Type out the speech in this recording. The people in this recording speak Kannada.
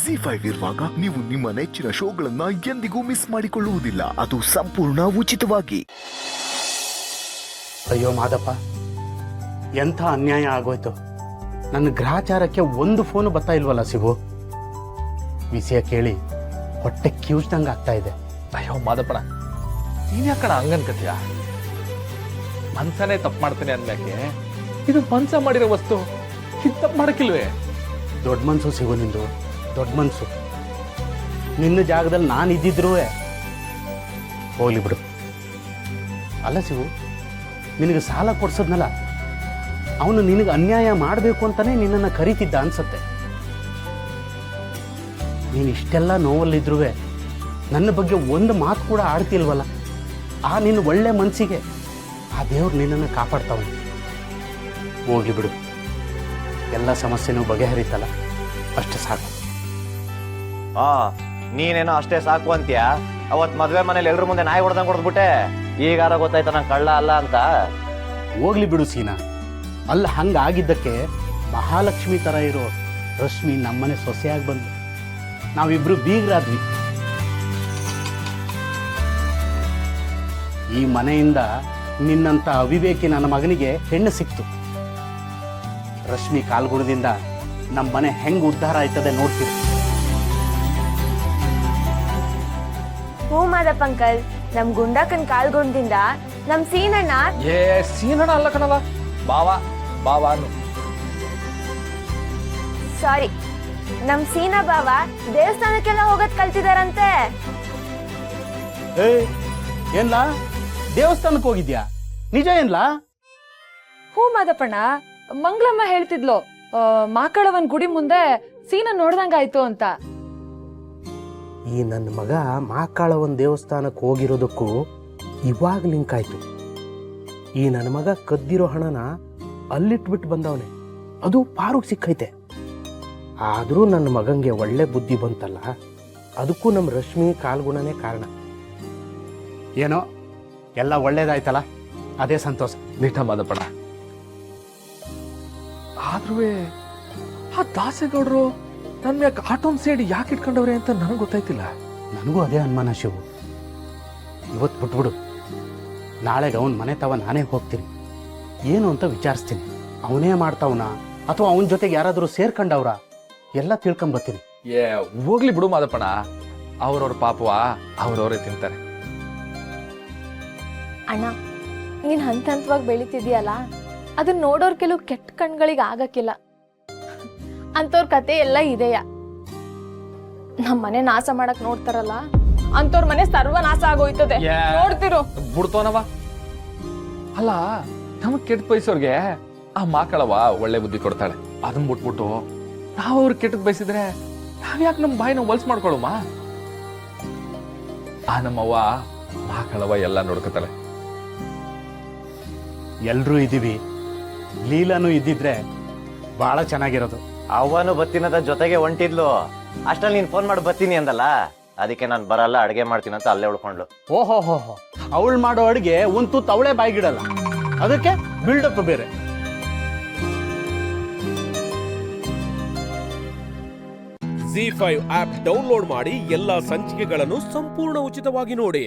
ZEE5 ಇರುವಾಗ ನೀವು ನಿಮ್ಮ ನೆಚ್ಚಿನ ಶೋಗಳನ್ನ ಎಂದಿಗೂ ಮಿಸ್ ಮಾಡಿಕೊಳ್ಳುವುದಿಲ್ಲ. ಅದು ಸಂಪೂರ್ಣ ಉಚಿತವಾಗಿ. ಅಯ್ಯೋ ಮಾದಪ್ಪ, ಎಂಥ ಅನ್ಯಾಯ ಆಗೋಯ್ತು. ನನ್ನ ಗ್ರಹಚಾರಕ್ಕೆ ಒಂದು ಫೋನು ಬರ್ತಾ ಇಲ್ವಲ್ಲ ಶಿವು. ವಿಷಯ ಕೇಳಿ ಹೊಟ್ಟೆ ಕಿವುಚ್ದಂಗೆ ಆಗ್ತಾ ಇದೆ. ಅಯ್ಯೋ ಮಾದಪ್ಪಣ, ನೀನ್ ಯಾಕಣ ಹಂಗನ್ಕತ್ಯ? ಮನ್ಸನೇ ತಪ್ಪು ಮಾಡ್ತೇನೆ ಅಂದ್ಮ್ಯಾಕೆ ಇದು ಮನ್ಸ ಮಾಡಿರೋ ವಸ್ತು ಇದು ತಪ್ಪು ಮಾಡಕ್ಕಿಲ್ವೇ? ದೊಡ್ಡ ಮನ್ಸು ಶಿವು ನಿಂದು, ದೊಡ್ಡ ಮನ್ಸು. ನಿನ್ನ ಜಾಗದಲ್ಲಿ ನಾನು ಇದ್ದಿದ್ರು ಹೋಗ್ಲಿ ಬಿಡು. ಅಲ್ಲ ಶಿವು, ನಿನಗೆ ಸಾಲ ಕೊಡ್ಸದ್ನಲ್ಲ, ಅವನು ನಿನಗೆ ಅನ್ಯಾಯ ಮಾಡಬೇಕು ಅಂತಾನೆ ನಿನ್ನನ್ನು ಕರೀತಿದ್ದ ಅನ್ಸತ್ತೆ. ನೀನು ಇಷ್ಟೆಲ್ಲ ನೋವಲ್ಲಿದ್ರೂ ನನ್ನ ಬಗ್ಗೆ ಒಂದು ಮಾತು ಕೂಡ ಆಡ್ತಿಲ್ವಲ್ಲ. ಆ ನಿನ್ನ ಒಳ್ಳೆ ಮನಸ್ಸಿಗೆ ಆ ದೇವ್ರು ನಿನ್ನನ್ನು ಕಾಪಾಡ್ತಾವನು. ಹೋಗ್ಲಿ ಬಿಡು, ಎಲ್ಲ ಸಮಸ್ಯೆನೂ ಬಗೆಹರಿತಲ್ಲ, ಅಷ್ಟೇ ಸಾಕು. ನೀನೇನೋ ಅಷ್ಟೇ ಸಾಕು ಅಂತೀಯ. ಅವತ್ ಮದ್ವೆ ಮನೇಲಿ ಎಲ್ರ ಮುಂದೆ ನಾಯಿ ಹೊಡೆದಂಗೆ ಹೊಡೆದ್ಬಿಟ್ಟೆ. ಈಗಾರ ಗೊತ್ತಾಯ್ತ ನಂಗೆ ಕಳ್ಳ ಅಲ್ಲ ಅಂತ. ಹೋಗ್ಲಿ ಬಿಡು ಸೀನಾ. ಅಲ್ಲಿ ಹಂಗಾಗಿದ್ದಕ್ಕೆ ಮಹಾಲಕ್ಷ್ಮಿ ತರ ಇರೋ ರಶ್ಮಿ ನಮ್ಮನೆ ಸೊಸೆಯಾಗಿ ಬಂದು ನಾವಿಬ್ರು ಬೀಗರಾದ್ವಿ. ಈ ಮನೆಯಿಂದ ನಿನ್ನಂತ ಅವಿವೇಕಿ ನನ್ನ ಮಗನಿಗೆ ಹೆಣ್ಣು ಸಿಕ್ತು. ರಶ್ಮಿ ಕಾಲ್ಗುಣದಿಂದ ನಮ್ಮ ಮನೆ ಹೆಂಗ್ ಉದ್ಧಾರ ಆಯ್ತದೆ ನೋಡ್ತೀವಿ. ಹೂ ಮಾದಪ್ಪ ಅಂಕಲ್, ನಮ್ ಗುಂಡಕ್ಕನ್ ಕಾಲ್ಗುಣದಿಂದ ನಮ್ ಸೀನಣ್ಣ ಸೀನಣ್ಣ ಅಲ್ಲ ಕಣವ, ಬಾವ ಬಾವ ಅನ್ನು. ಸಾರಿ, ನಮ್ ಸೀನಾ ಬಾವ ದೇವಸ್ಥಾನಕ್ಕೆಲ್ಲ ಹೋಗೋದ್ ಕಲ್ತಿದಾರಂತೆ. ಏನ್ಲಾ ದೇವಸ್ಥಾನಕ್ಕೆ ಹೋಗಿದ್ಯಾ? ನಿಜ ಏನ್ಲಾ? ಹೂ ಮಾದಪ್ಪಣ್ಣ, ಮಂಗಳಮ್ಮ ಹೇಳ್ತಿದ್ಲು ಮಾಕಳವನ್ ಗುಡಿ ಮುಂದೆ ಸೀನ ನೋಡ್ದಂಗಾಯ್ತು ಅಂತ. ಈ ನನ್ನ ಮಗ ಮಾಕಾಳವನ್ ದೇವಸ್ಥಾನಕ್ಕೆ ಹೋಗಿರೋದಕ್ಕೂ ಇವಾಗ ಲಿಂಕ್ ಆಯ್ತು. ಈ ನನ್ನ ಮಗ ಕದ್ದಿರೋ ಹಣನ ಅಲ್ಲಿಟ್ಬಿಟ್ಟು ಬಂದವನೆ, ಅದು ಪಾರುಗ್ ಸಿಕ್ಕೈತೆ. ಆದರೂ ನನ್ನ ಮಗಂಗೆ ಒಳ್ಳೆ ಬುದ್ಧಿ ಬಂತಲ್ಲ, ಅದಕ್ಕೂ ನಮ್ಮ ರಶ್ಮಿ ಕಾಲ್ಗುಣನೇ ಕಾರಣ. ಏನೋ ಎಲ್ಲ ಒಳ್ಳೇದಾಯ್ತಲ್ಲ, ಅದೇ ಸಂತೋಷ. ನಿಠ ಮಾದಪ್ಪಣ. ಆದ್ರೂ ಆ ದಾಸೇಗೌಡರು ನನ್ನ ಮ್ಯಾಗ ಆಟೋನ್ ಸೇಡಿ ಯಾಕೆ ಇಟ್ಕೊಂಡವ್ರೆ ಅಂತ ನನಗೆ ಗೊತ್ತಾಯ್ತಿಲ್ಲ. ನನಗೂ ಅದೇ ಅನುಮಾನ ಶಿವು. ಇವತ್ತು ಬಿಟ್ಬಿಡು, ನಾಳೆಗೆ ಅವನ ಮನೆ ತವ ನಾನೇ ಹೋಗ್ತೀನಿ. ಏನು ಅಂತ ವಿಚಾರಿಸ್ತೀನಿ. ಅವನೇ ಮಾಡ್ತಾವನ ಅಥವಾ ಅವನ ಜೊತೆಗೆ ಯಾರಾದರೂ ಸೇರ್ಕೊಂಡವ್ರ ಎಲ್ಲ ತಿಳ್ಕೊಂಬರ್ತೀನಿ. ಹೋಗ್ಲಿ ಬಿಡು ಮಾದಪ್ಪಣ, ಅವ್ರವ್ರ ಪಾಪವ ಅವ್ರವ್ರೇ ತಿಂತಾರೆ. ಅಣ್ಣ, ನೀನ್ ಹಂತ ಹಂತವಾಗಿ ಬೆಳಿತಿದ್ಯಲ್ಲ, ಅದನ್ನ ನೋಡೋರ್ ಕೆಲವು ಕೆಟ್ಟ ಕಣ್ಗಳಿಗೆ ಆಗಕ್ಕಿಲ್ಲ. ಅಂತವ್ರ ಕತೆ ಎಲ್ಲ ಇದೆಯಾ? ನಮ್ ಮನೆ ನಾಶ ಮಾಡಕ್ ನೋಡ್ತಾರಲ್ಲ, ಅಂತವ್ರ ಮನೆ ಸರ್ವನಾಶ ಆಗೋಯ್ತದೆ. ನೋಡ್ತಿರು ಬಿಡ್ತೋನವ. ಅಲ್ಲ, ನಮಗ್ ಕೆಟ್ಟ ಬಯಸೋರ್ಗೆ ಆ ಮಾಕಳವ ಒಳ್ಳೆ ಬುದ್ಧಿ ಕೊಡ್ತಾಳೆ. ಅದನ್ನ ಬಿಟ್ಬಿಟ್ಟು ನಾವು ಅವ್ರ ಕೆಟ್ಟದ್ ಬಯಸಿದ್ರೆ ನಾವ್ಯಾಕೆ ನಮ್ ಬಾಯಿನ ಹೊಲ್ಸ್ ಮಾಡ್ಕೊಳಮ್ಮ? ಆ ನಮ್ಮವ್ವ ಮಾಕಳವ ಎಲ್ಲ ನೋಡ್ಕೊತಾಳೆ. ಎಲ್ರೂ ಇದೀವಿ, ಲೀಲಾನು ಇದ್ದಿದ್ರೆ ಬಹಳ ಚೆನ್ನಾಗಿರೋದು. ಅವನು ಬತ್ತಿನದ ಜೊತೆಗೆ ಹೊಂಟಿದ್ಲು. ಅಷ್ಟ್ರಲ್ಲಿ ನೀನ್ ಫೋನ್ ಮಾಡಿ ಬತ್ತೀನಿ ಅಂದಲ್ಲ, ಅದಕ್ಕೆ ನಾನು ಬರಲ್ಲ, ಅಡ್ಗೆ ಮಾಡ್ತೀನಿ ಅಂತ ಅಲ್ಲೇ ಉಳ್ಕೊಂಡ್ಲು. ಓಹೋ ಅವಳು ಮಾಡೋ ಅಡುಗೆ ಒಂದು ತುತ್ತು ಅವಳೇ ಬಾಯಿಗಿಡಲ್ಲ, ಅದಕ್ಕೆ ಬಿಲ್ಡಪ್ ಬೇರೆ. ZEE5 ಆಪ್ ಡೌನ್ಲೋಡ್ ಮಾಡಿ ಎಲ್ಲಾ ಸಂಚಿಕೆಗಳನ್ನು ಸಂಪೂರ್ಣ ಉಚಿತವಾಗಿ ನೋಡಿ.